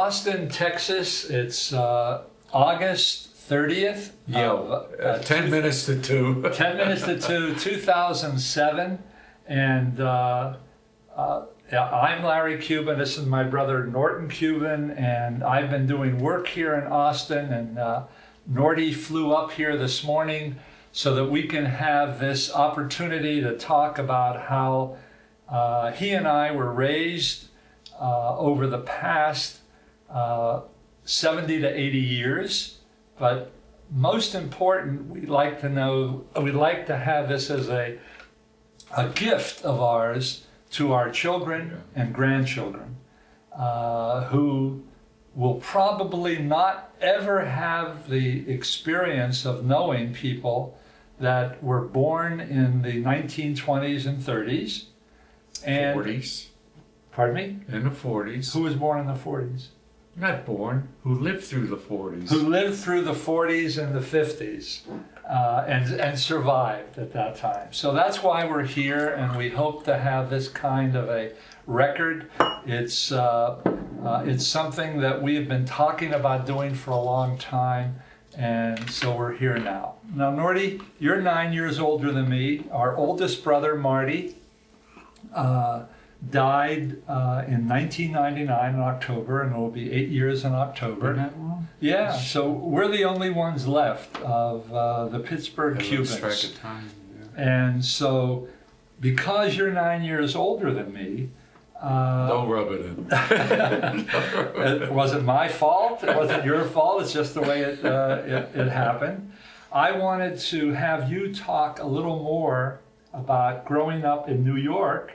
Austin, Texas. It's August 30th. 10 minutes to 2. 10 minutes to 2, 2007. And I'm Larry Cuban. This is my brother Norton Cuban. And I've been doing work here in Austin. And Norty flew up here this morning so that we can have this opportunity to talk about how he and I were raised over the past 70 to 80 years. But most important, we'd like to have this as a gift of ours to our children and grandchildren who will probably not ever have the experience of knowing people that were born in the 1920s and 30s. And 40s. Pardon me? In the 40s. Who was born in the 40s? Not born, who lived through the 40s. Who lived through the 40s and the 50s and survived at that time. So that's why we're here, and we hope to have this kind of a record. It's something that we have been talking about doing for a long time, and so we're here now. Now, Norty, you're 9 years older than me. Our oldest brother, Marty, died in 1999 in October, and it will be 8 years in October. Isn't that long? Yeah, so we're the only ones left of the Pittsburgh Cubans. Track of time, yeah. And so, because you're 9 years older than me, Don't rub it in. it wasn't my fault. It wasn't your fault. It's just the way it happened. I wanted to have you talk a little more about growing up in New York,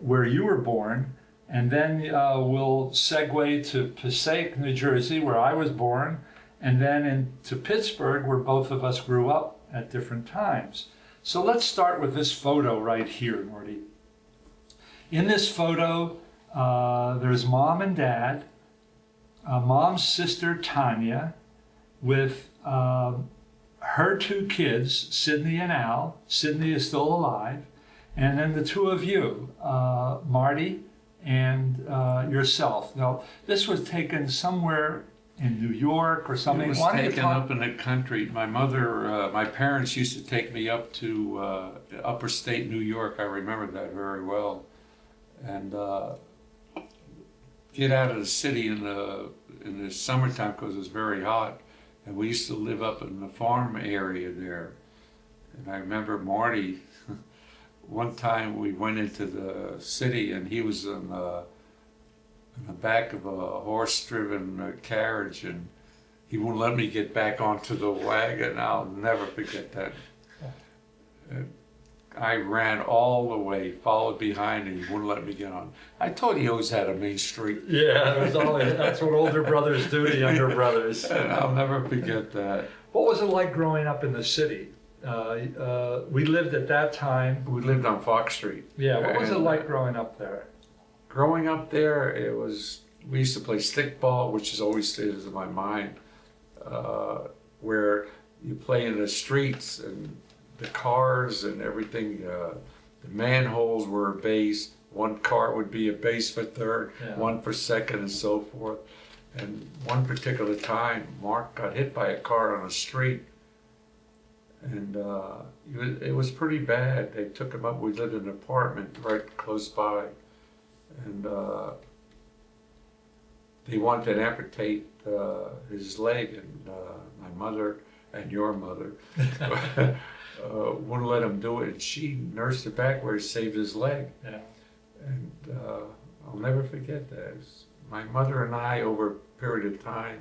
where you were born, and then we'll segue to Passaic, New Jersey, where I was born, and then into Pittsburgh, where both of us grew up at different times. So let's start with this photo right here, Norty. In this photo, there's Mom and Dad, Mom's sister Tanya, with her two kids, Sydney and Al. Sydney is still alive. And then the two of you, Marty and yourself. Now, this was taken somewhere in New York or something. It was taken up in the country. My mother, my parents used to take me up to upper state New York. I remember that very well. And get out of the city in the summertime because it was very hot. And we used to live up in the farm area there. And I remember Marty, one time we went into the city and he was in the back of a horse-driven carriage, and he wouldn't let me get back onto the wagon. I'll never forget that. I ran all the way, followed behind, and he wouldn't let me get on. I told you he always had a main street. Yeah, that's what older brothers do to younger brothers. And I'll never forget that. What was it like growing up in the city? We lived at that time. We lived on Fox Street. Yeah, what was it like growing up there? Growing up there, we used to play stickball, which has always stayed in my mind, where you play in the streets and the cars and everything. The manholes were a base. One car would be a base for third, one for second, and so forth. And one particular time, Mark got hit by a car on the street. And it was pretty bad. They took him up. We lived in an apartment right close by. And they wanted to amputate his leg. And my mother and your mother wouldn't let him do it. And she nursed it back where he saved his leg. Yeah. And I'll never forget that. My mother and I, over a period of time,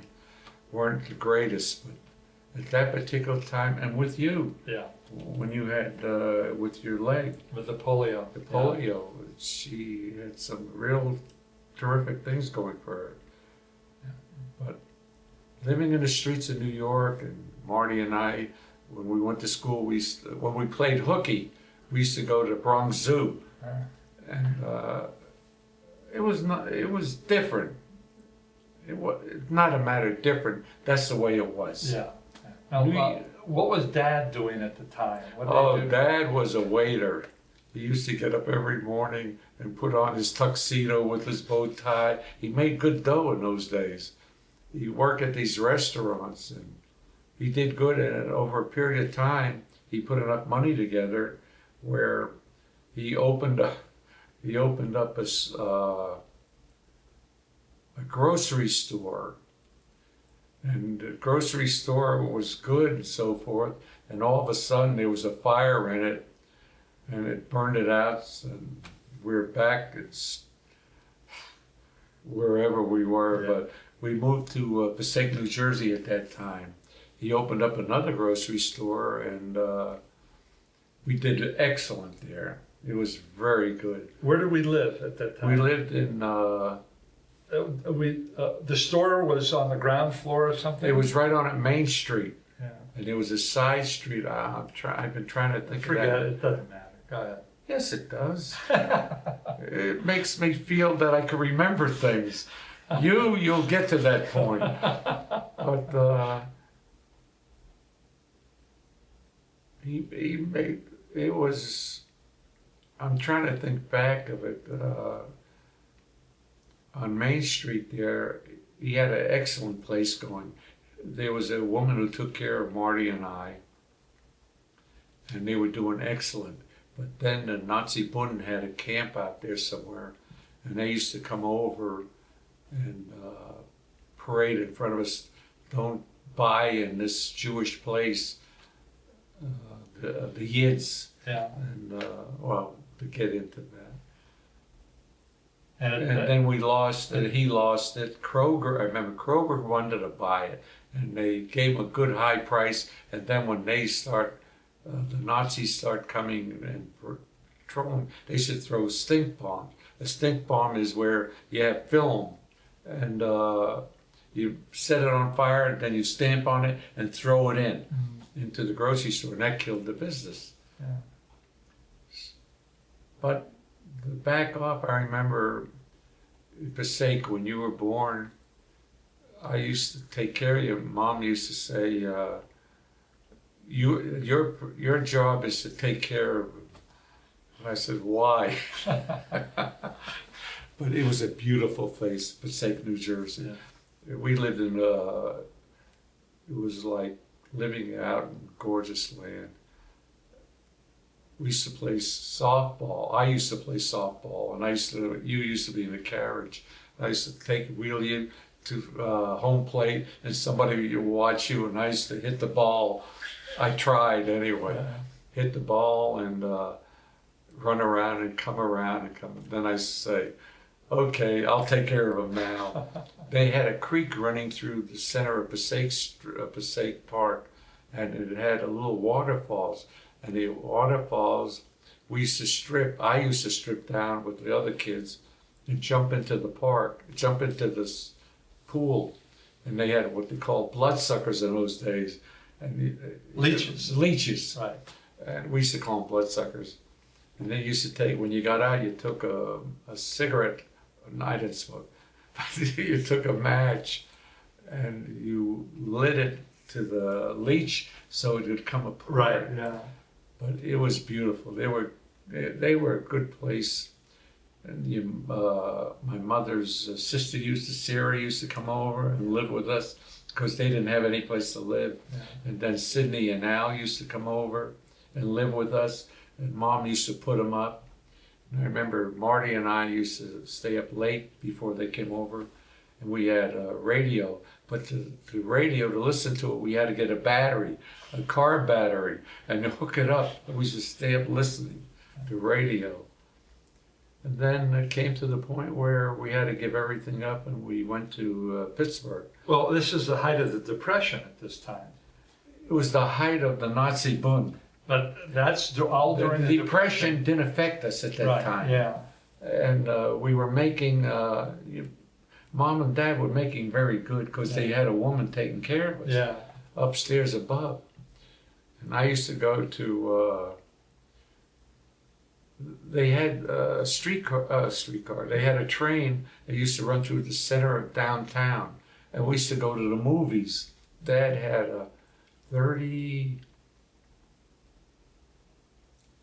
weren't the greatest, but at that particular time, and with you, when you had with your leg, with the polio, she had some real terrific things going for her. Yeah. But living in the streets of New York, and Marty and I, when we went to school, when we played hooky, we used to go to the Bronx Zoo, and it was different. It was not a matter of different. That's the way it was. Yeah. Now, what was Dad doing at the time? Dad was a waiter He used to get up every morning and put on his tuxedo with his bow tie. He made good dough in those days. He worked at these restaurants and he did good. And over a period of time, he put enough money together where he opened up a grocery store. And the grocery store was good and so forth. And all of a sudden there was a fire in it and it burned it out. And we're back. It's wherever we were, but we moved to Passaic, New Jersey at that time. He opened up another grocery store and we did excellent there. It was very good. Where did we live at that time? We lived in... the store was on the ground floor or something? It was right on Main Street. Yeah. And there was a side street. I've been trying to think Forget of that. it doesn't matter. Go ahead. Yes, it does. It makes me feel that I can remember things. You'll get to that point. But he made, it was, I'm trying to think back of it. On Main Street there, he had an excellent place going. There was a woman who took care of Marty and I, and they were doing excellent. But then the Nazi Bund had a camp out there somewhere, and they used to come over and parade in front of us. Don't buy in this Jewish place, the Yids. Yeah. And well, to get into that. And then we lost it. He lost it. Kroger, I remember Kroger wanted to buy it, and they gave him a good high price. And then when they start, the Nazis start coming and patrolling, they should throw stink bombs. A stink bomb is where you have film, and you set it on fire, and then you stamp on it and throw it in into the grocery store, and that killed the business. Yeah. But the back off, I remember Passaic, when you were born, I used to take care of you. Mom used to say, your job is to take care of him. And I said, why? But it was a beautiful place, Passaic, New Jersey. Yeah. We lived in, it was like living out in gorgeous land. We used to play softball. I used to play softball, and you used to be in a carriage. I used to wheel you to home plate, and somebody would watch you, and I used to hit the ball. I tried anyway. Hit the ball and run around and come around and come. Then I used to say, okay, I'll take care of them now. They had a creek running through the center of Passaic Park, and it had a little waterfalls. And the waterfalls, we used to strip. I used to strip down with the other kids and jump into the park, jump into this pool. And they had what they called bloodsuckers in those days. And leeches. Leeches. Right. And we used to call them bloodsuckers. And they used to take, when you got out, you took a cigarette. I didn't smoke. You took a match and you lit it to the leech so it would come apart. Right, yeah. But it was beautiful. They were a good place. And my mother's sister Sarah used to come over and live with us because they didn't have any place to live. Yeah. And then Sydney and Al used to come over and live with us. And Mom used to put them up. And I remember Marty and I used to stay up late before they came over. And we had a radio. But the radio, to listen to it, we had to get a battery, a car battery, and hook it up. And we used to stay up listening to radio. And then it came to the point where we had to give everything up, and we went to Pittsburgh. Well, this is the height of the Depression at this time. It was the height of the Nazi Bund. But that's all during the Depression didn't affect us at that time. Yeah. And we were making... Mom and Dad were making very good because they had a woman taking care of us upstairs above. And I used to go to, they had a streetcar. They had a train that used to run through the center of downtown. And we used to go to the movies. Dad had a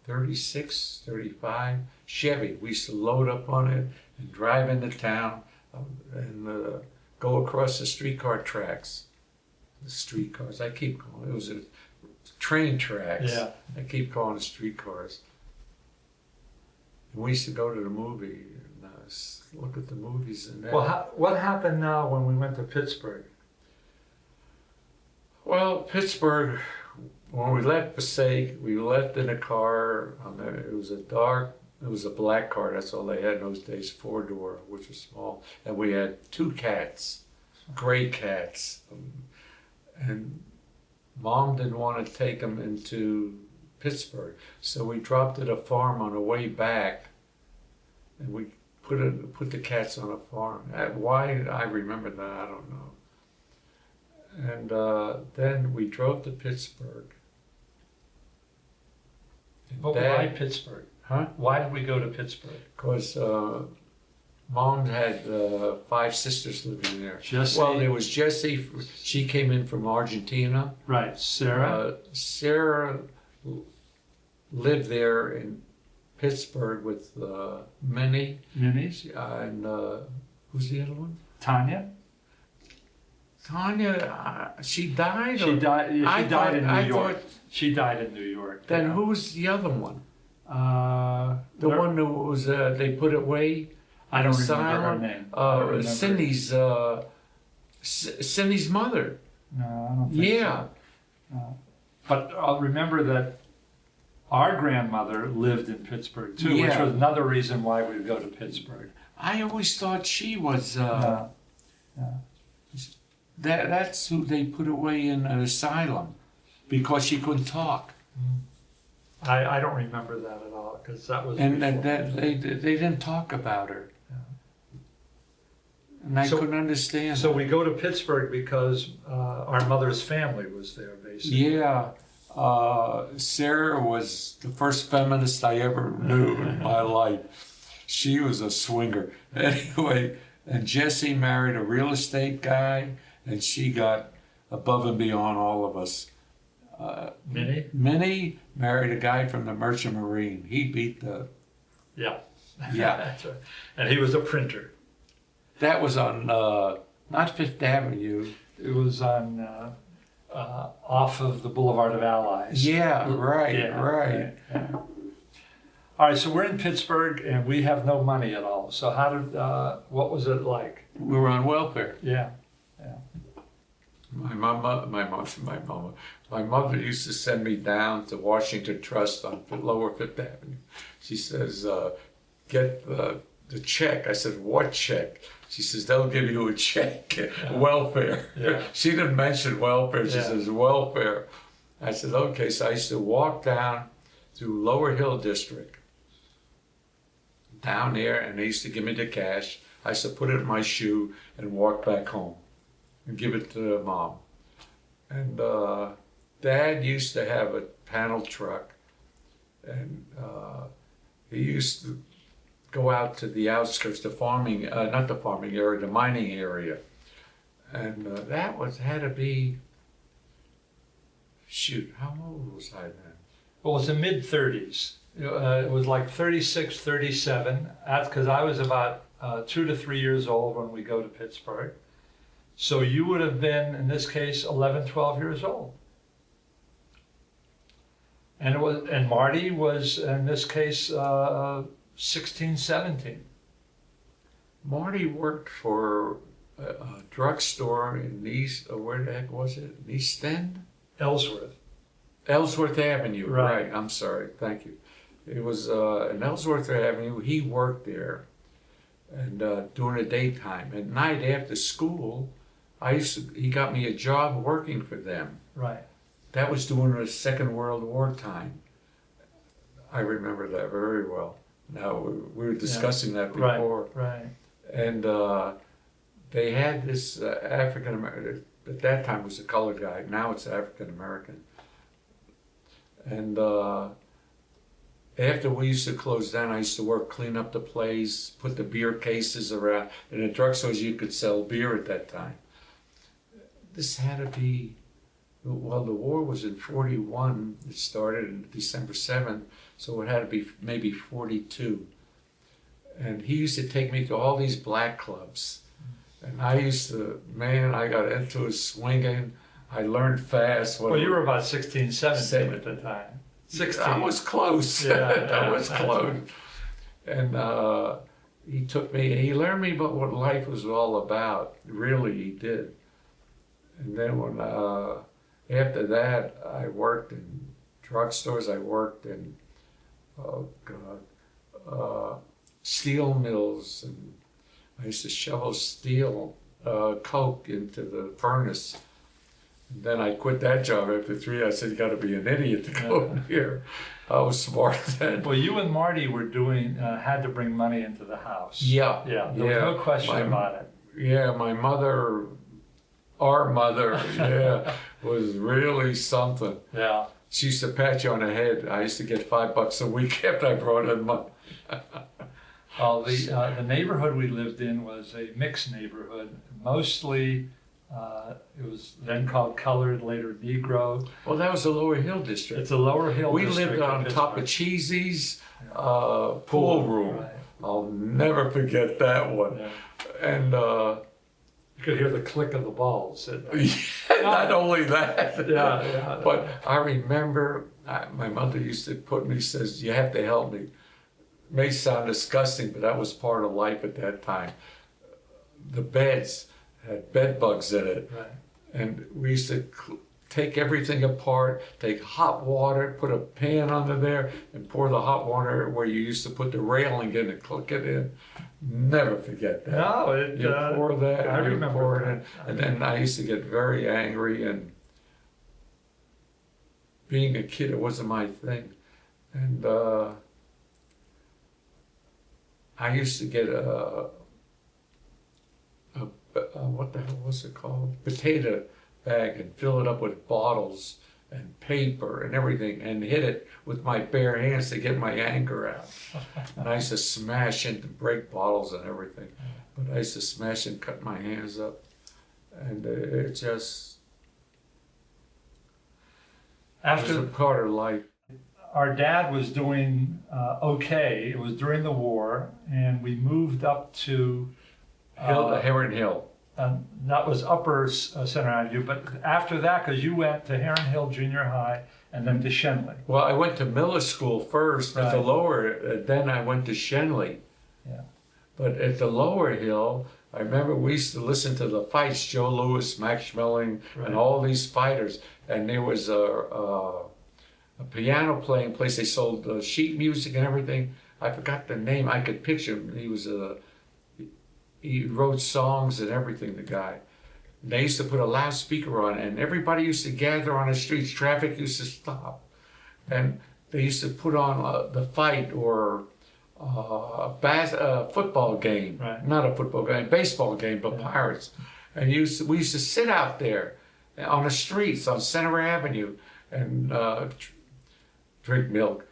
36, 35 Chevy. We used to load up on it and drive into town and go across the streetcar tracks. The streetcars, I keep calling it was a train tracks. Yeah. I keep calling it streetcars. And we used to go to the movie and look at the movies and that. Well, what happened now when we went to Pittsburgh? Well, Pittsburgh, when we left Passaic, we left in a car. It was a black car. That's all they had in those days, 4-door, which was small. And we had 2 cats, gray cats. And Mom didn't want to take them into Pittsburgh. So we dropped at a farm on the way back. And we put the cats on a farm. Why I remember that, I don't know. And then we drove to Pittsburgh. But why Pittsburgh? Huh? Why did we go to Pittsburgh? Because Mom had 5 sisters living there. Jessie? Well, there was Jessie. She came in from Argentina. Right. Sarah? Sarah lived there in Pittsburgh with Minnie. Minnie? And who's the other one? Tanya? Tanya, she died? She died. She died in New York. Thought, she died in New York. then who was the other one? The Where- one who was they put away. I don't remember her Asylum? name. I don't remember. Cindy's mother. No, I don't think Yeah. so. No. But I'll remember that our grandmother lived in Pittsburgh too, which Yeah. was another reason why we would go to Pittsburgh. I always thought she was. Yeah. That's who they put away in an asylum because she couldn't talk. I don't remember that at all because that was And before. that they didn't talk about her. And I So- couldn't understand. So we go to Pittsburgh because our mother's family was there, basically. Yeah. Sarah was the first feminist I ever knew in my life. She was a swinger. Anyway, and Jessie married a real estate guy, and she got above and beyond all of us. Minnie? Minnie married a guy from the Merchant Marine. He beat the... Yeah. Yeah. That's right. And he was a printer. That was on, not Fifth Avenue. It was on off of the Boulevard of Allies. Yeah, right, Yeah, right. yeah. All right, so we're in Pittsburgh and we have no money at all. So how did what was it like? We were on welfare. Yeah. My mother used to send me down to Washington Trust on Lower Fifth Avenue. She says, get the check. I said, what check? She says, they'll give you a check, welfare. Yeah. She didn't mention welfare. She Yeah. says, welfare. I said, okay. So I used to walk down through Lower Hill District, down there, and they used to give me the cash. I used to put it in my shoe and walk back home and give it to Mom. And Dad used to have a panel truck, and he used to go out to the outskirts, the farming, not the farming area, the mining area. And that had to be, shoot, how old was I then? Well, it was the mid-30s. It was like 36, 37. That's because I was about 2 to 3 years old when we go to Pittsburgh. So you would have been, in this case, 11, 12 years old. And Marty was, in this case, 16, 17. Marty worked for a drugstore in East, where the heck was it? In East End? Ellsworth. Ellsworth Avenue, Right. right. I'm sorry, thank you. It was in Ellsworth Avenue. He worked there, and during the daytime. At night after school, he got me a job working for them. Right. That was during the Second World War time. I remember that very well. Now, we were discussing that before. Right. And they had this African American, at that time it was a colored guy, now it's African American. And after we used to close down, I used to work, clean up the place, put the beer cases around. In the drugstores, you could sell beer at that time. This had to be, Well, the war was in 41. It started in December 7th, so it had to be maybe 42. And he used to take me to all these black clubs. And I used to, man, I got into it swinging. I learned fast. Well, you were about 16, 17 at the time. 16. I was close. I was close. And he took me, he learned me about what life was all about. Really, he did. And then when, after that, I worked in drugstores. I worked in, oh God, steel mills, and I used to shovel steel, coke into the furnace. And then I quit that job after 3. I said, you got to be an idiot to go here. I was smart then. Well, you and Marty were doing, had to bring money into the house. Yeah. Yeah, there was no question about it. Yeah, my mother, our mother, yeah, was really something. Yeah. She used to pat you on the head. I used to get $5 a week after I brought in money. Well, the neighborhood we lived in was a mixed neighborhood. Mostly, it was then called colored, later Negro. Well, that was the Lower Hill District. It's a Lower Hill We district. lived on in top of Pittsburgh. Cheesy's pool room. Right. I'll never forget that one. Yeah. And You could hear the click of the balls. not only that, Yeah. but I remember my mother used to put me, says, you have to help me. May sound disgusting, but that was part of life at that time. The beds had bed bugs in it. Right. And we used to take everything apart, take hot water, put a pan under there, and pour the hot water where you used to put the railing in and click it in. Never forget that. No, You pour that, I you remember pour it that. in. And then I used to get very angry, and being a kid, it wasn't my thing. And I used to get what the hell was it called? Potato bag, and fill it up with bottles and paper and everything, and hit it with my bare hands to get my anger out. And I used to smash into break bottles and everything. But I used to smash and cut my hands up. And it just was a part of life. Our dad was doing okay. It was during the war, and we moved up to Heron Hill. that was Upper Center Avenue. But after that, because you went to Heron Hill Junior High and then to Shenley. Well, I went to Miller School first at the Right. lower, then I went to Shenley. Yeah. But at the Lower Hill, I remember we used to listen to the fights, Joe Louis, Max Schmeling, Right. and all these fighters. And there was a piano playing place. They sold sheet music and everything. I forgot the name. I could picture him. He wrote songs and everything, the guy. They used to put a loudspeaker on, and everybody used to gather on the streets. Traffic used to stop. And they used to put on the fight or a football game. Right. Not a football game, baseball game, but Pirates. And we used to sit out there on the streets on Center Avenue and drink milk.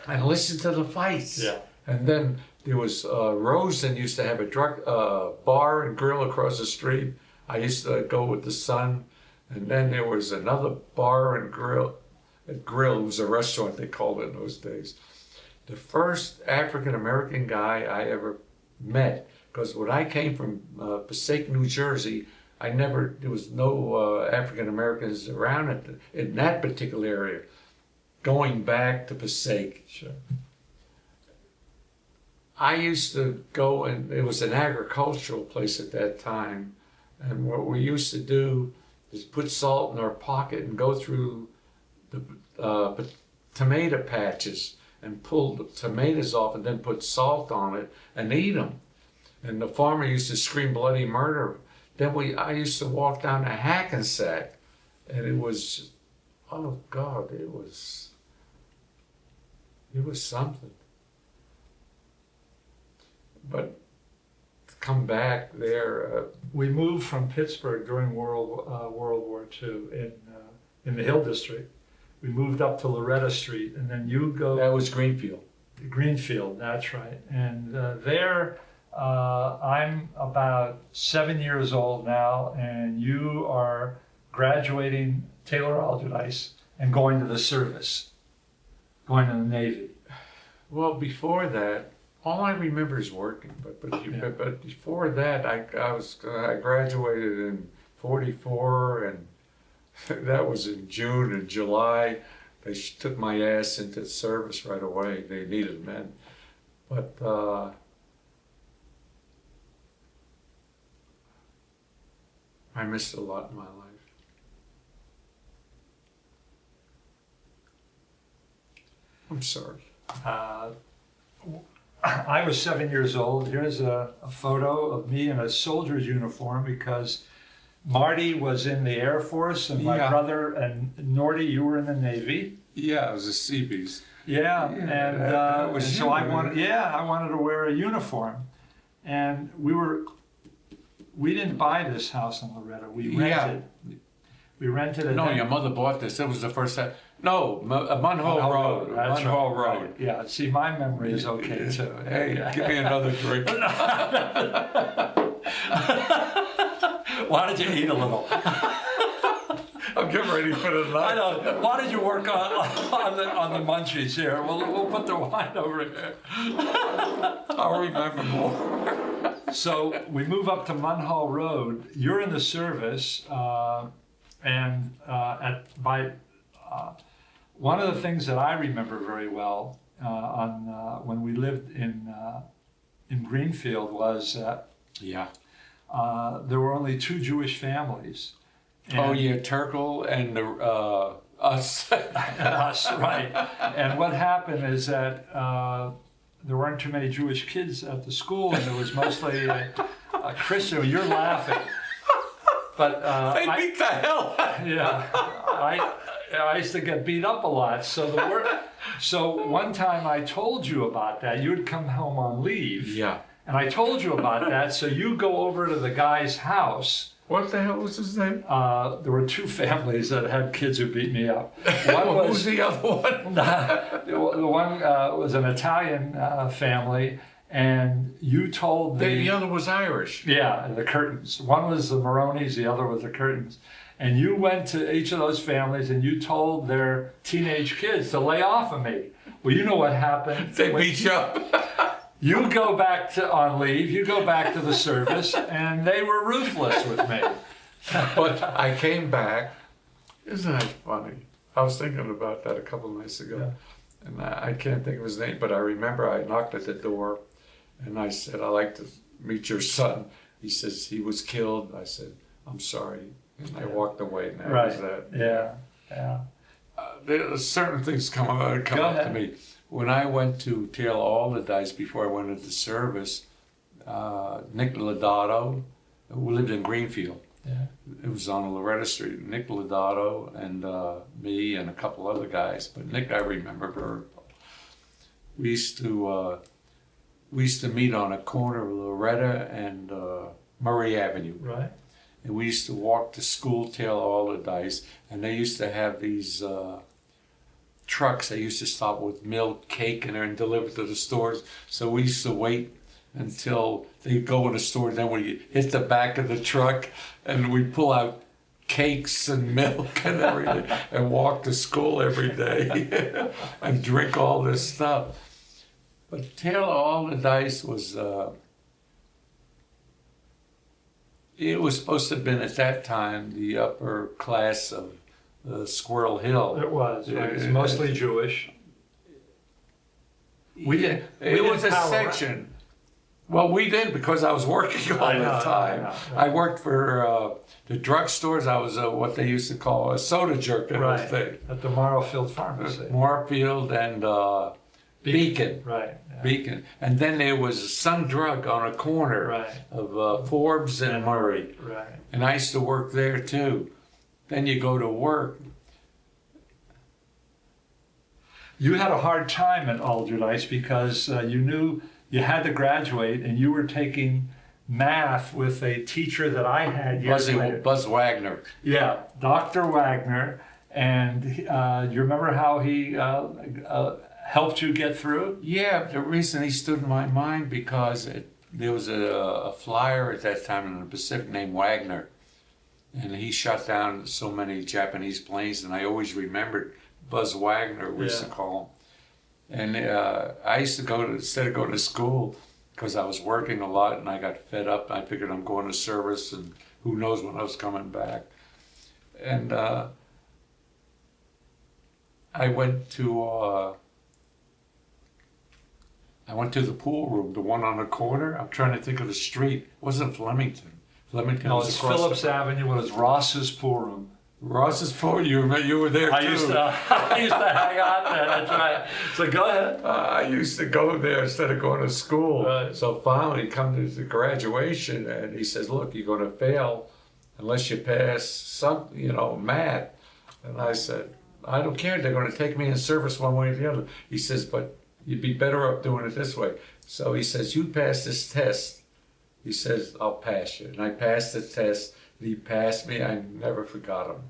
And listen to the fights. Yeah. And then there was Rosen used to have a bar and grill across the street. I used to go with the son. And then there was another bar and grill. It was a restaurant, they called it in those days. The first African American guy I ever met, because when I came from Passaic, New Jersey, there was no African Americans around in that particular area. Going back to Passaic. Sure. I used to go, and it was an agricultural place at that time. And what we used to do is put salt in our pocket and go through the tomato patches and pull the tomatoes off and then put salt on it and eat them. And the farmer used to scream bloody murder. Then I used to walk down to Hackensack, and it was, oh God, it was something. But to come back there. We moved from Pittsburgh during World War II in the Hill District. We moved up to Loretta Street, and then you go. That was Greenfield. Greenfield, that's right. And there, I'm about 7 years old now, and you are graduating Taylor Alderdice and going to the service, going to the Navy. Well, before that, all I remember is working. But before that, I graduated in '44, and that was in June and July. They took my ass into service right away. They needed men, but I missed a lot in my life. I'm sorry. I was 7 years old. Here's a photo of me in a soldier's uniform because Marty was in the Air Force and my brother and Norty, you were in the Navy. Yeah, it was a Seabees. Yeah, and that was so you, I wanted to wear a uniform, and we didn't buy this house in Loretta. We rented. We rented it. No, your mother bought this. It was the first time. No, Munhall Road. That's Munhall right. Road. Yeah. See, my memory is okay too. Hey, give me another drink. Why did you eat a little? I'm getting ready for the night. I know. Why did you work on the munchies here? We'll put the wine over here. I'll remember more. So we move up to Munhall Road. You're in the service, and one of the things that I remember very well when we lived in Greenfield was that there were only 2 Jewish families. And Turkle and us. us, right. And what happened is that there weren't too many Jewish kids at the school, and it was mostly a Christian. You're laughing. But they beat the hell out. Yeah. I used to get beat up a lot. So one time I told you about that. You would come home on leave. Yeah. And I told you about that. So you go over to the guy's house. What the hell was his name? There were 2 families that had kids who beat me up. One who's the other one? The one was an Italian family, and you told the other was Irish. Yeah, the Curtains. One was the Maronis, the other was the Curtains. And you went to each of those families and you told their teenage kids to lay off of me. Well, you know what happened. They beat you up. You go back on leave, you go back to the service, and they were ruthless with me. But I came back. Isn't that funny? I was thinking about that a couple of nights ago. Yeah. And I can't think of his name, but I remember I knocked at the door and I said, I'd like to meet your son. He says, he was killed. I said, I'm sorry. And I walked away, and that was that. Yeah. There's certain things come up to me. When I went to Taylor Alderdice before I went into service, Nick Lodato, who lived in Greenfield. Yeah. It was on Loretta Street. Nick Lodato and me and a couple other guys. But Nick, I remember very well. We used to meet on a corner of Loretta and Murray Avenue. Right. And we used to walk to school, Taylor Alderdice, and they used to have these trucks. They used to stop with milk, cake, and deliver to the stores. So we used to wait until they go in the store, and then we hit the back of the truck, and we pull out cakes and milk and everything, and walk to school every day and drink all this stuff. But Taylor Alderdice was. It was supposed to have been at that time the upper class of Squirrel Hill. It was. Right? It was mostly Jewish. It was a section. Well, we did because I was working all the time. I worked for the drugstores. I was what they used to call a soda jerk in those days. At the Marlfield Pharmacy. Marlfield and Beacon. Right. Yeah. Beacon. And then there was Sun Drug on a corner of Forbes and Murray. Right. And I used to work there too. Then you go to work. You had a hard time at Alderdice because you knew you had to graduate and you were taking math with a teacher that I had years later. Buzz Wagner. Yeah, Dr. Wagner. And you remember how he helped you get through? Yeah, the reason he stood in my mind because there was a flyer at that time in the Pacific named Wagner, and he shot down so many Japanese planes, and I always remembered Buzz Wagner, we used to call him. And I used to go to, instead of going to school, because I was working a lot and I got fed up, I figured I'm going to service and who knows when I was coming back. And I went to the pool room, the one on the corner. I'm trying to think of the street. It wasn't Flemington. Flemington No, was it's across Phillips Avenue. It was Ross's pool room. Ross's pool. You were there too. I used to hang out there. That's right. So go ahead. I used to go there instead of going to school. Right. So finally, come to the graduation, and he says, "Look, you're going to fail unless you pass some, math." And I said, "I don't care. They're going to take me in service one way or the other." He says, "But you'd be better off doing it this way." So he says, "You pass this test." He says, "I'll pass you." And I passed the test. He passed me. I never forgot him.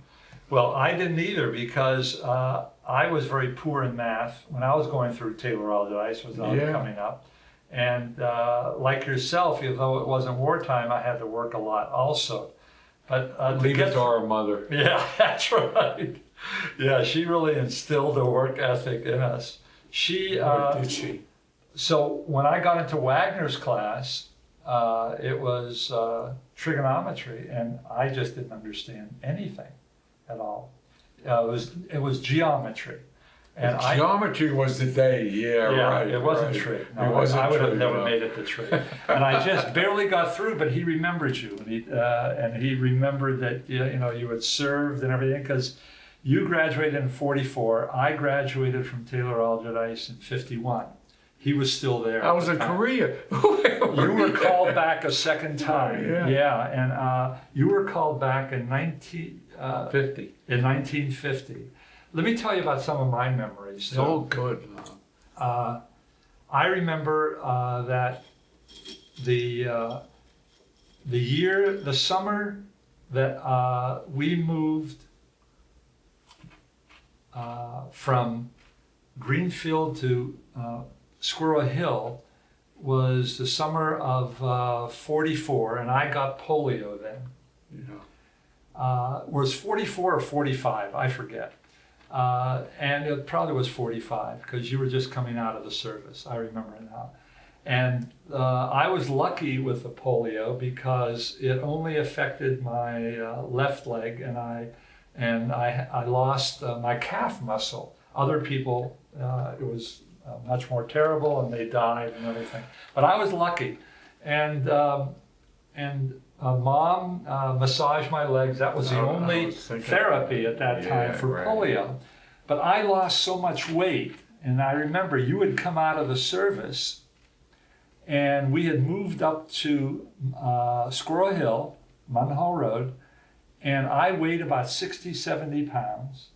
Well, I didn't either because I was very poor in math when I was going through Taylor Alderdice was coming up. And like yourself, although it wasn't wartime, I had to work a lot also. But Leave it to our mother. Yeah, that's right. Yeah, she really instilled a work ethic in us. Did she? So when I got into Wagner's class, it was trigonometry, and I just didn't understand anything at all. It was geometry, and Geometry was the day. Yeah, right. It wasn't right. trig. No, It wasn't I would have trig, never no. made it to trig, and I just barely got through. But he remembered you, and he remembered that you had served and everything because you graduated in '44. I graduated from Taylor Alderdice in '51. He was still there. I was in Korea. You were called back a second time. Yeah. And you were called back in 50. In 1950. Let me tell you about some of my memories. So good. I remember that the summer that we moved from Greenfield to Squirrel Hill was the summer of 44, and I got polio then. Was 44 or 45, I forget. And it probably was 45 because you were just coming out of the service, I remember now. And I was lucky with the polio because it only affected my left leg, and I lost my calf muscle. Other people, it was much more terrible, and they died and everything. But I was lucky, and Mom massaged my legs. That was the only therapy at that time for polio. But I lost so much weight, and I remember you had come out of the service, and we had moved up to Squirrel Hill, Munhall Road, and I weighed about 60, 70 pounds.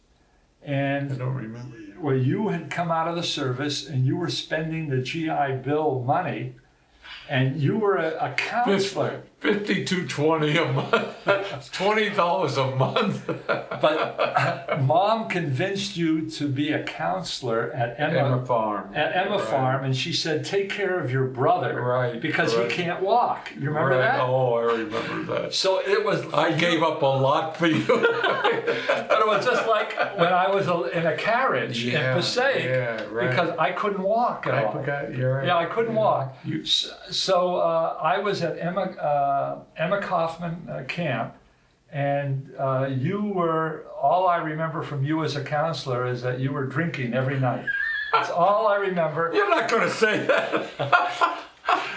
And I don't remember you. Well, you had come out of the service and you were spending the GI Bill money, and you were a counselor. $52.20 a month. $20 a month. But Mom convinced you to be a counselor at Emma Farm. At Emma Farm, and she said, "Take care of your brother, because he can't walk." You remember that? Oh, I remember that. So it was. I gave up a lot for you. But it was just like when I was in a carriage in Passaic, because I couldn't walk at all. I forgot. You're right. Yeah, I couldn't walk. So I was at Emma Kaufman camp, and you were, all I remember from you as a counselor is that you were drinking every night. That's all I remember. You're not going to say that.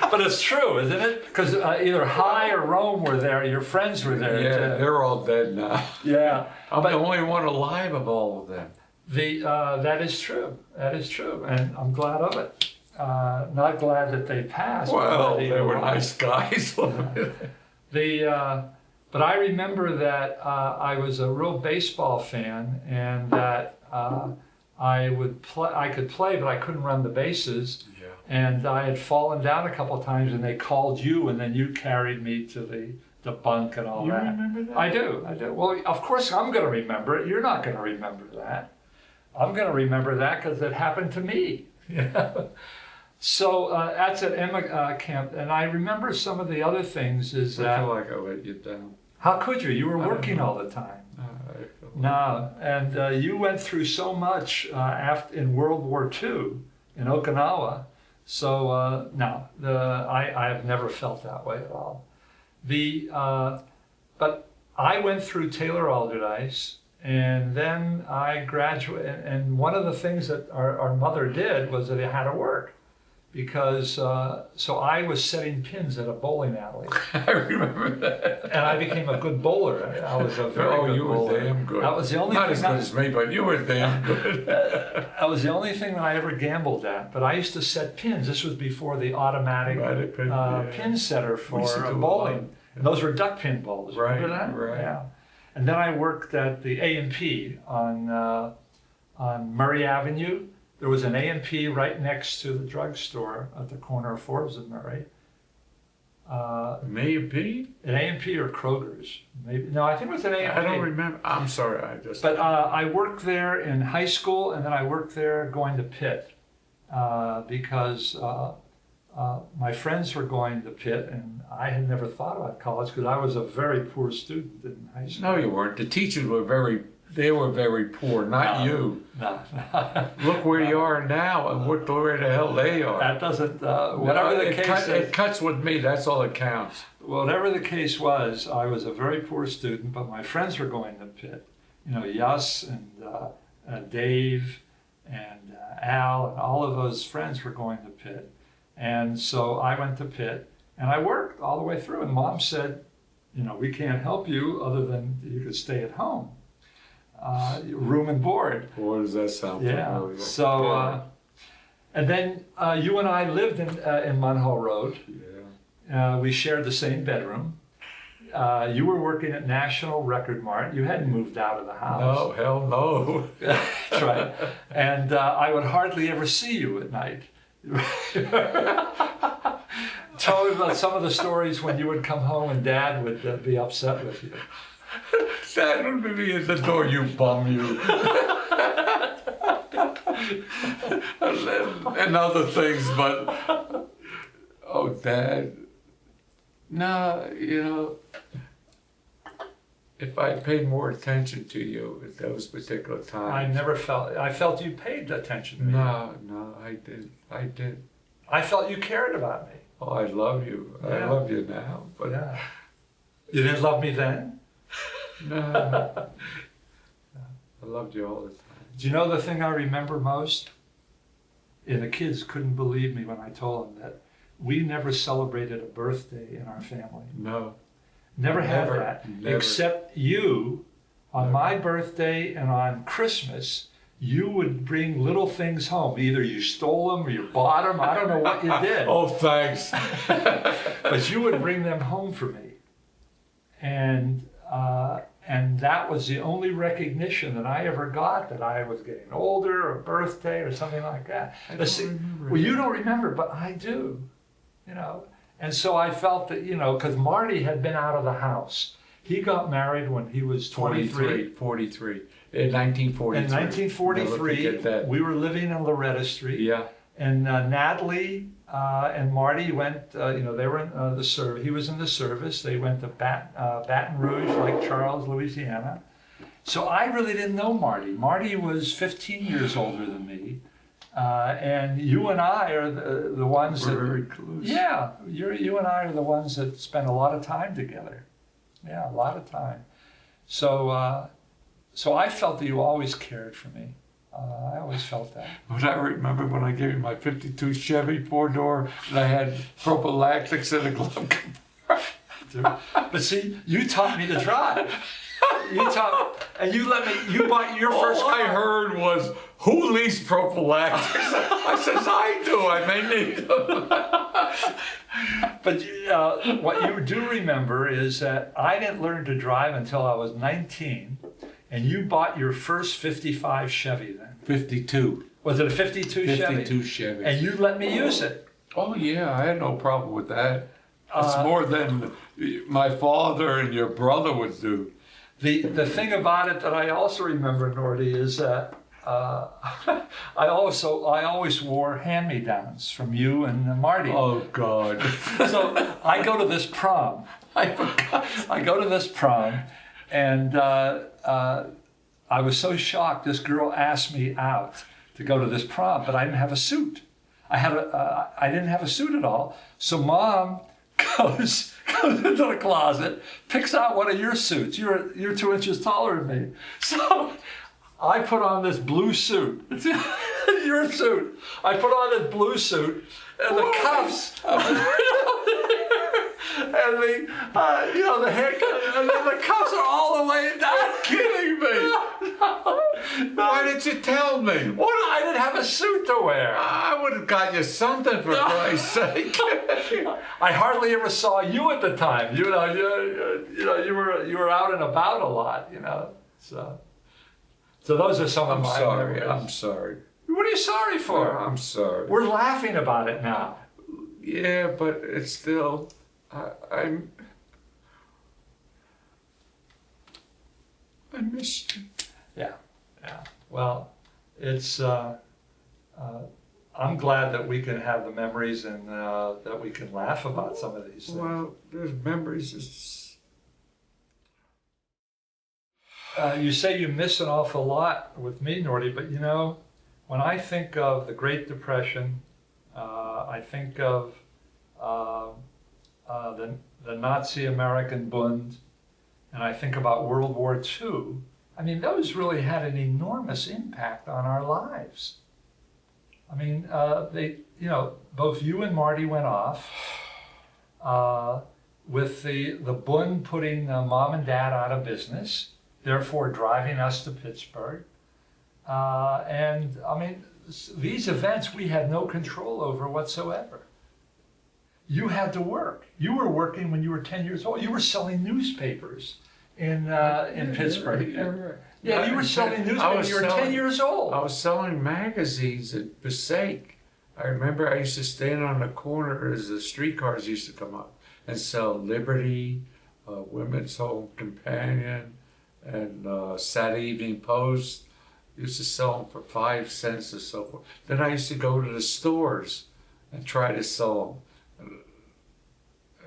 But it's true, isn't it? Because either High or Rome were there, your friends were there. Yeah, they're all dead now. Yeah. I'm the only one alive of all of them. That is true. That is true, and I'm glad of it. Not glad that they passed. Well, they were nice guys. But I remember that I was a real baseball fan, and that I could play, but I couldn't run the bases. Yeah. And I had fallen down a couple of times, and they called you, and then you carried me to the bunk and all that. You remember that? I do. Well, of course I'm going to remember it. You're not going to remember that. I'm going to remember that because it happened to me. So that's at Emma camp, and I remember some of the other things is I that, feel like I let you down. how could you? You were I don't working know. all the time. I feel like No, and you went through so much after in World War II in Okinawa. So no, I have never felt that way at all. But I went through Taylor Alderdice, and then I graduated. And one of the things that our mother did was that I had to work, because so I was setting pins at a bowling alley, I remember that. and I became a good bowler. I was a very good you bowler. were damn good. That was the only Not thing. as good as me, but you were damn good. That was the only thing that I ever gambled at. But I used to set pins. This was before the automatic Right, yeah. pin setter We used to for do a bowling. lot. And those were duck pin bowls. Remember Right, that? right. Yeah. And then I worked at the A&P on Murray Avenue. There was an A&P right next to the drugstore at the corner of Forbes and Murray. Maybe? An A&P or Kroger's. Maybe. No, I think it was an A&P. I don't remember. I'm sorry, I just. But I worked there in high school, and then I worked there going to Pitt because my friends were going to Pitt, and I had never thought about college because I was a very poor student in high school. No, you weren't. The teachers were very poor, not you. No. Look where you are now and look where the hell they are. That doesn't, whatever the case It is, cuts with me, that's all that counts. whatever the case was, I was a very poor student, but my friends were going to Pitt. You know, Yus and Dave and Al and all of those friends were going to Pitt. And so I went to Pitt and I worked all the way through. And Mom said, you know, we can't help you other than you could stay at home, room and board. Boy, does that sound familiar. So, and then you and I lived in Munhall Road. Yeah. We shared the same bedroom. You were working at National Record Mart. You hadn't moved out of the house. No, hell no. That's right. And I would hardly ever see you at night. Tell me about some of the stories when you would come home and Dad would be upset with you. Dad would be at the door, you bum, you. And other things, but, oh, Dad. No, you know, if I paid more attention to you at those particular times. I felt you paid attention to me. No, I did. I felt you cared about me. Oh, I love you. I Yeah. love you now, but Yeah. You didn't love me then? no. I loved you all the time. Do you know the thing I remember most? And the kids couldn't believe me when I told them that we never celebrated a birthday in our family. No. Never had Never, that. never. Except you, on Never. my birthday and on Christmas, you would bring little things home. Either you stole them or you bought them. I don't know what you did. Oh, thanks. But you would bring them home for me. And that was the only recognition that I ever got that I was getting older, or a birthday or something like that. I But don't see, remember well, you that. don't remember, but I do, you know. And so I felt that, you know, because Marty had been out of the house. He got married when he was 23. 43. In 1943. In 1943, Never forget that. we were living on Loretta Street. Yeah. And Natalie and Marty went, you know, they were in the service. He was in the service. They went to Baton Rouge, Lake Charles, Louisiana. So I really didn't know Marty. Marty was 15 years older than me. And you and I are the ones We're that... very close. Yeah, you and I are the ones that spend a lot of time together. Yeah, a lot of time. So, so I felt that you always cared for me. I always felt that. But I remember when I gave you my 52 Chevy 4-door and I had prophylactics in a glove compartment. But see, you taught me to drive. You bought your first All car. I heard was, who leaves prophylactics? I says, I do, I may need them. But what you do remember is that I didn't learn to drive until I was 19, and you bought your first 55 Chevy then. 52. Was it a 52 Chevy? 52 Chevy. And you let me use it. Oh yeah, I had no problem with that. It's Uh, more than my father and your brother would do. The thing about it that I also remember, Norty, is that I always wore hand-me-downs from you and Marty. Oh God. So I go to this prom. I go to this prom, and I was so shocked. This girl asked me out to go to this prom, but I didn't have a suit. I didn't have a suit at all. So Mom goes into the closet, picks out one of your suits. You're 2 inches taller than me. So I put on this blue suit. It's your suit. I put on this blue suit and the cuffs. And the haircut, and then the cuffs are all the way down. You're kidding me. Why didn't you tell me? What? I didn't have a suit to wear. I would have got you something for Christ's sake. I hardly ever saw you at the time. You were out and about a lot. So those are some of my memories. I'm sorry. What are you sorry for? I'm sorry. We're laughing about it now. Yeah, but it's still. I missed you. Yeah. Well, it's. I'm glad that we can have the memories and that we can laugh about some of these things. Well, there's memories. You say you miss an awful lot with me, Norty, but when I think of the Great Depression, I think of the Nazi American Bund, and I think about World War II. I mean, those really had an enormous impact on our lives. I mean, both you and Marty went off with the Bund putting Mom and Dad out of business, therefore driving us to Pittsburgh. And I mean, these events we had no control over whatsoever. You had to work. You were working when you were 10 years old. You were selling newspapers in Pittsburgh. Yeah, you were selling newspapers when you were 10 years old. I was selling magazines at Passaic. I remember I used to stand on the corner as the streetcars used to come up and sell Liberty, Women's Home Companion, and Saturday Evening Post. Used to sell them for 5 cents or so forth. Then I used to go to the stores and try to sell them.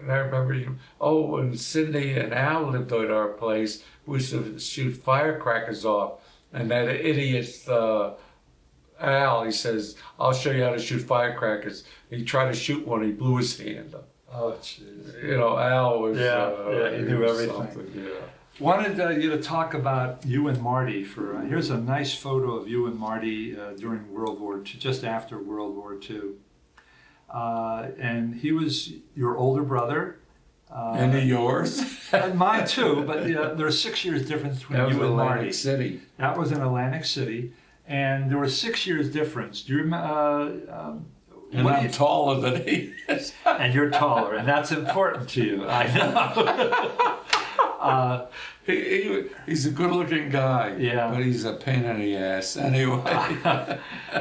And I remember when Cindy and Al lived at our place, we used to shoot firecrackers off. And that idiot, Al, he says, "I'll show you how to shoot firecrackers." He tried to shoot one, he blew his hand up. Oh, jeez. Al was... he knew everything. Yeah. Wanted you to talk about you and Marty. Here's a nice photo of you and Marty during World War II, just after World War II. And he was your older brother. And yours? And mine too, but there's 6 years difference between you and Marty. Atlantic City. That was in Atlantic City. And there was 6 years difference. Do you remember? And I'm taller than he is. And you're taller, and that's important to you, I know. He's a good-looking guy, but he's a pain in the ass anyway.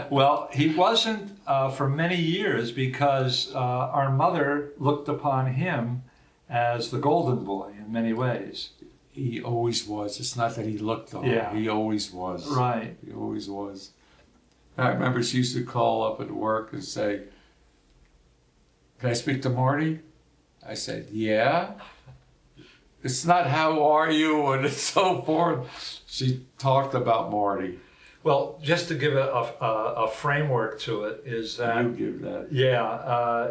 Well, he wasn't for many years because our mother looked upon him as the golden boy in many ways. He always was. It's not that he looked on. Yeah. He always was. Right. He always was. I remember she used to call up at work and say, "Can I speak to Marty?" I said, "Yeah." It's not "how are you" and so forth. She talked about Marty. Well, just to give a framework to it is that... You give that.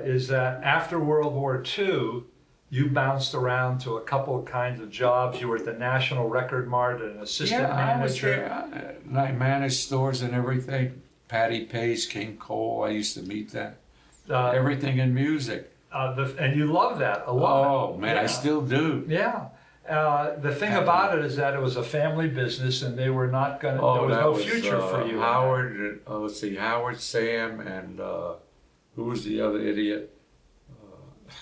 is that after World War II, you bounced around to a couple of kinds of jobs. You were at the National Record Mart, an assistant manager. I was there. And I managed stores and everything. Patty Page, King Cole, I used to meet them. Everything in music. And you love that a lot. Oh, man, I still do. Yeah. The thing about it is that it was a family business and they were not going to, there was no future for you. Howard, Howard, Sam, and who was the other idiot?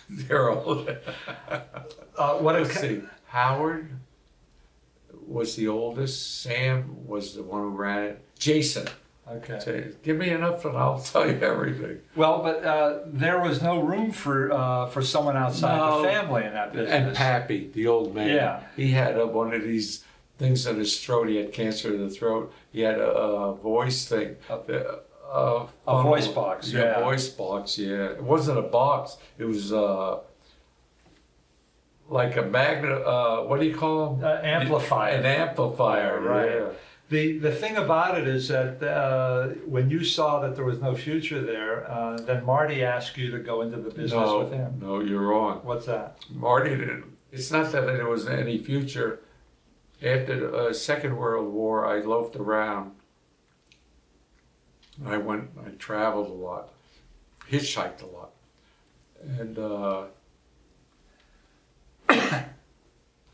They're old. Howard was the oldest. Sam was the one who ran it. Jason. Okay. Say, give me enough and I'll tell you everything. Well, but there was no room for someone outside the family in that business. And Pappy, the old man. Yeah. He had one of these things in his throat. He had cancer in the throat. He had a voice thing. A voice box, yeah. Voice box, yeah. It wasn't a box. It was like a magnet. What do you call them? Amplifier. An amplifier, Right. yeah. The thing about it is that when you saw that there was no future there, then Marty asked you to go into the business with him. No, you're wrong. What's that? Marty didn't. It's not that there was any future. After the Second World War, I loafed around. I traveled a lot, hitchhiked a lot, and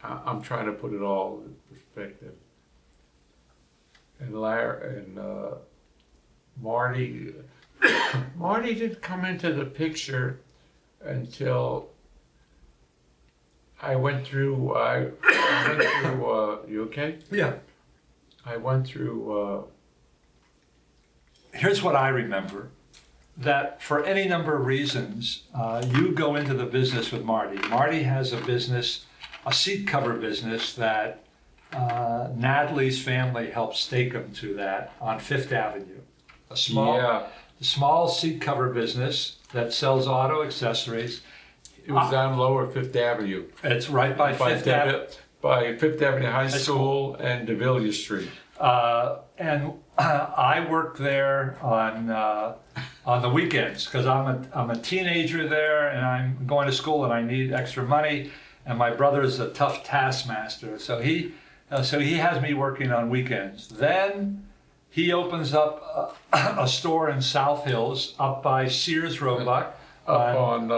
I'm trying to put it all in perspective. And Marty didn't come into the picture until I went through. You okay? Yeah. I went through. Here's what I remember. That for any number of reasons, you go into the business with Marty. Marty has a business, a seat cover business that Natalie's family helped stake him to that on Fifth Avenue. A small seat cover business that sells auto accessories. It was down Lower Fifth Avenue. It's right by Fifth Avenue. By Fifth Avenue High School and DeVilliers Street. And I worked there on the weekends because I'm a teenager there and I'm going to school and I need extra money. And my brother is a tough taskmaster, so he has me working on weekends. Then he opens up a store in South Hills up by Sears Roebuck on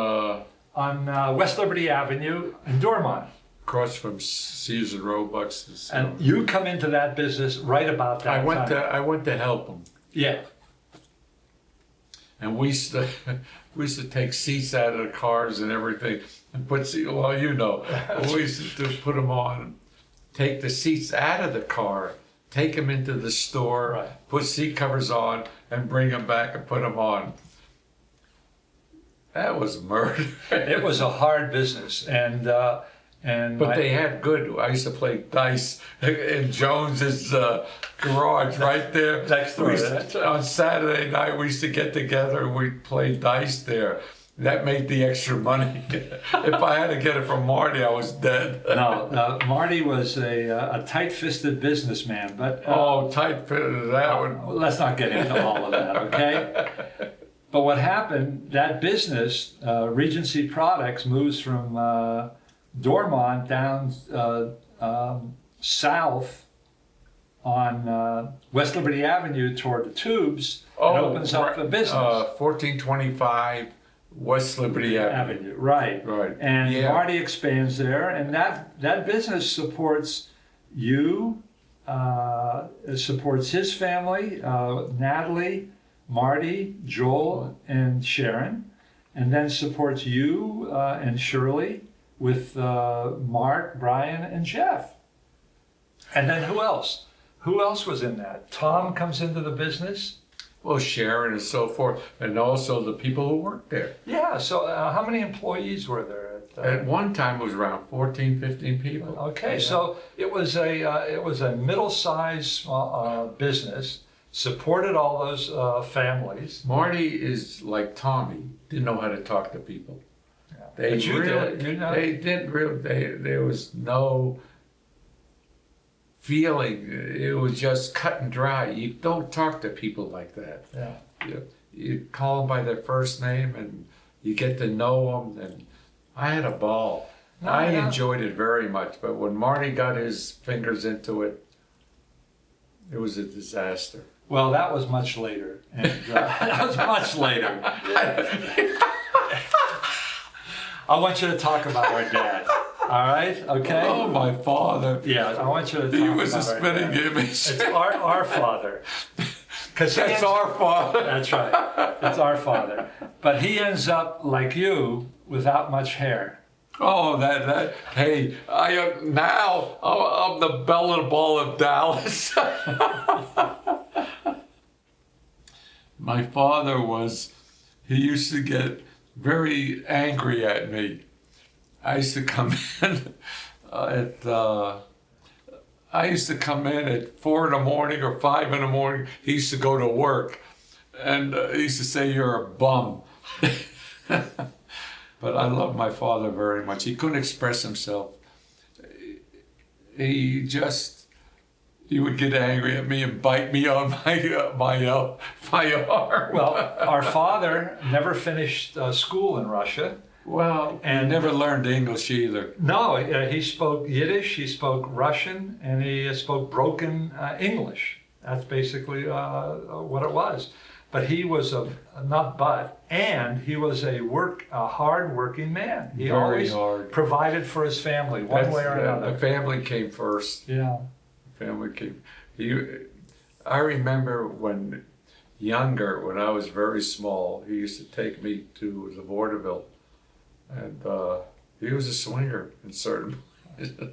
West Liberty Avenue in Dormont. Across from Sears and Roebuck's. And you come into that business right about that time. I went to help him. Yeah. And we used to take seats out of the cars and everything and we used to put them on, take the seats out of the car, take them into the store, right. Put seat covers on and bring them back and put them on. That was murder. It was a hard business, but they had good. I used to play dice in Jones's garage right there. Next door. On Saturday night, we used to get together and we'd play dice there. That made the extra money. If I had to get it from Marty, I was dead. No, Marty was a tight-fisted businessman, but tight-fisted. That one. Let's not get into all of that, okay? But what happened? That business, Regency Products, moves from Dormont down south on West Liberty Avenue toward the Tubes and opens up the business. 1425 West Liberty Avenue. Right. Right. And Marty expands there, and that business supports you, it supports his family, Natalie, Marty, Joel, and Sharon, and then supports you and Shirley with Mark, Brian, and Jeff. And then who else? Who else was in that? Tom comes into the business. Well, Sharon and so forth, and also the people who worked there. Yeah, so how many employees were there? At one time, it was around 14, 15 people. Okay, so it was a middle-sized business, supported all those families. Marty is like Tommy, didn't know how to talk to people. Yeah. They didn't really. There was no feeling. It was just cut and dry. You don't talk to people like that. Yeah. You call them by their first name and you get to know them. And I had a ball. I enjoyed it very much. But when Marty got his fingers into it, it was a disaster. Well, that was much later. And that was much later. I want you to talk about our dad. All right? Okay? Oh, my father. Yeah, I want you to talk He about was a spitting image. It's our father. That's our father. That's right. It's our father. But he ends up, like you, without much hair. Oh, hey, now I'm the belle of the ball of Dallas. My father he used to get very angry at me. I used to come in I I used to come in at 4 in the morning or 5 in the morning. He used to go to work, and he used to say, "You're a bum." But I love my father very much. He couldn't express himself. He would get angry at me and bite me on my arm. Well, our father never finished school in Russia. Well, and never learned English either. No, he spoke Yiddish, he spoke Russian, and he spoke broken English. That's basically what it was. But he was he was a hard-working man. He Very always hard. provided for his family one way or another. The family came first. Yeah. Family came. I remember when I was very small, he used to take me to the vaudeville, and he was a swinger in certain places.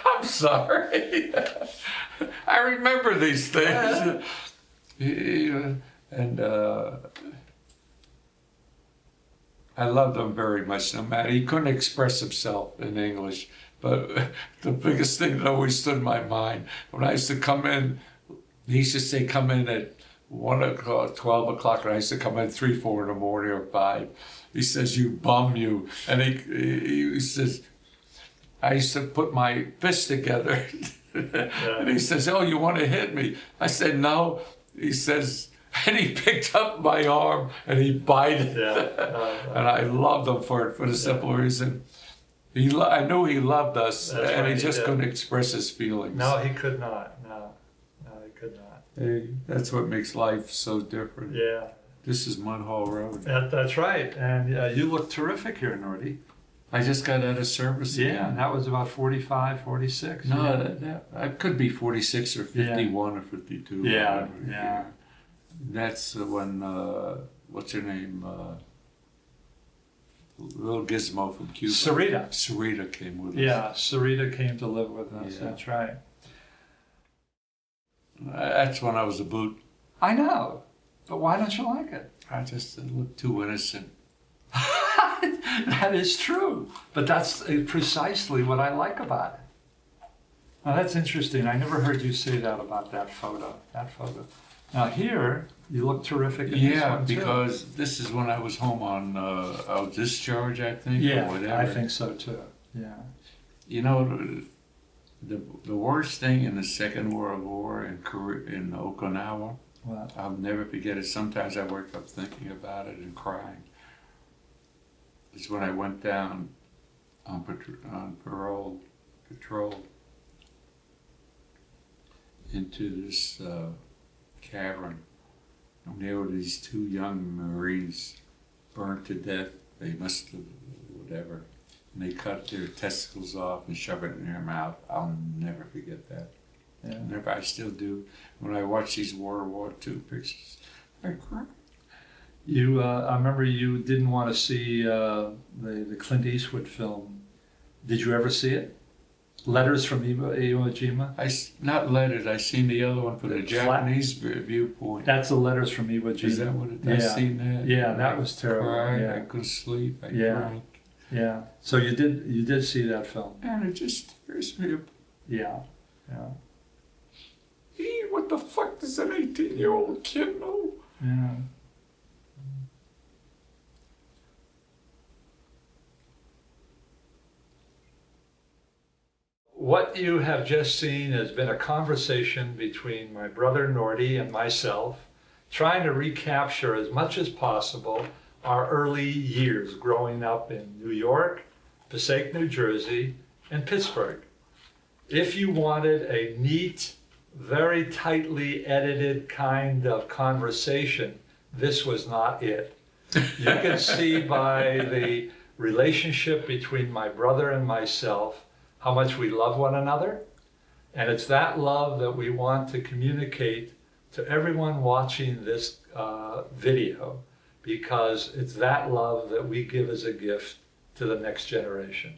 I'm sorry. I remember these things. I loved him very much. No matter, he couldn't express himself in English, but the biggest thing that always stood in my mind, when I used to come in, he used to say come in at 1 o'clock, 12 o'clock, and I used to come in 3, 4 in the morning or 5. He says, "You bum, you," and he says, I used to put my fists together, and he says, "Oh, you want to hit me?" I said, "No." He says, and he picked up my arm and he bited. And I loved him for it, for the simple reason. I knew he loved us, and he just couldn't express his feelings. No, he could not. No, he could not. Hey, that's what makes life so different. Yeah. This is Munhall Road. That's right. And you look terrific here, Norty. I just got out of service again. Yeah, that was about 45, 46. No, yeah. that could be 46 or 51 or 52. Yeah. That's when, what's her name? Little Gizmo from Cuban. Sarita came with us. Yeah, Sarita came to live with us. Yeah. That's right. That's when I was a boot. I know. But why don't you like it? I just looked too innocent. That is true. But that's precisely what I like about it. Now that's interesting. I never heard you say that about that photo. Now here, you look terrific in this one too. Because this is when I was home on discharge, I think, or whatever. I think so too. Yeah. You know, the worst thing in the Second World War in Okinawa, I'll never forget it. Sometimes I wake up thinking about it and crying. It's when I went down on patrol into this cavern. And there were these 2 young Marines burned to death. They must have, whatever. And they cut their testicles off and shove it in their mouth. I'll never forget that. Yeah. Never, I still do. When I watch these World War II pictures, I cry. I remember you didn't want to see the Clint Eastwood film. Did you ever see it? Letters from Iwo Jima? Not letters. I seen the other one from the Japanese viewpoint. That's the Letters from Iwo Jima. Is that what it is? I seen that. Yeah, that was terrible. Cried, yeah. I couldn't sleep. I drank. Yeah. So you did see that film. And it just tears me up. Yeah. What the fuck does an 18-year-old kid know? Yeah. What you have just seen has been a conversation between my brother Norty and myself, trying to recapture as much as possible our early years growing up in New York, Passaic, New Jersey, and Pittsburgh. If you wanted a neat, very tightly edited kind of conversation, this was not it. You can see by the relationship between my brother and myself how much we love one another. And it's that love that we want to communicate to everyone watching this video, because it's that love that we give as a gift to the next generation.